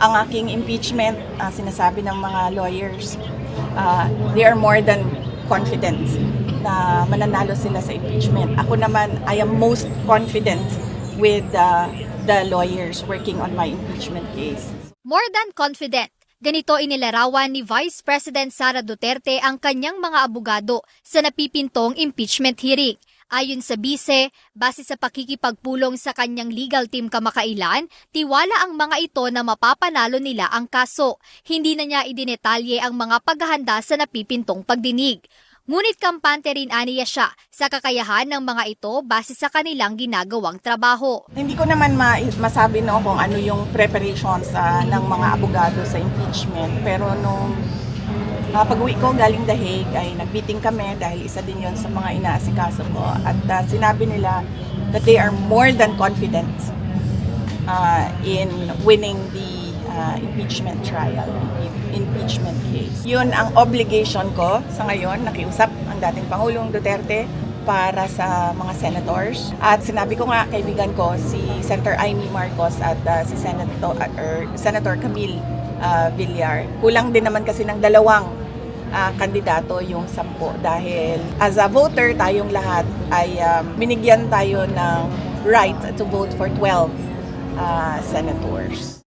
ang aking impeachment, sinasabi ng mga lawyers, they are more than confident na mananalo sila sa impeachment. Ako naman, I am most confident with the lawyers working on my impeachment case. More than confident. Ganito inilarawan ni Vice President Sara Duterte ang kanyang mga abogado sa napipintong impeachment hearing. Ayon sa bise, base sa pakikipagpulong sa kanyang legal team kamakailan, tiwala ang mga ito na mapapanalo nila ang kaso. Hindi na niya idinetalye ang mga paghahanda sa napipintong pagdinig. Ngunit kampante rin aniya siya sa kakayahan ng mga ito base sa kanilang ginagawang trabaho. Hindi ko naman masabi no kung ano yung preparations ng mga abogado sa impeachment. Pero nung pag-uwi ko galing The Hague ay nag-meeting kami dahil isa din yon sa mga inaasikaso ko. At sinabi nila that they are more than confident in winning the impeachment trial, impeachment case. Yun ang obligation ko sa ngayon, nakiusap ang dating Pangulong Duterte para sa mga senators. At sinabi ko nga, kaibigan ko, si Senator Amy Marcos at si Senator Camille Villar. Kulang din naman kasi ng dalawang kandidato yung 10 dahil as a voter, tayong lahat ay binigyan tayo ng right to vote for 12 senators.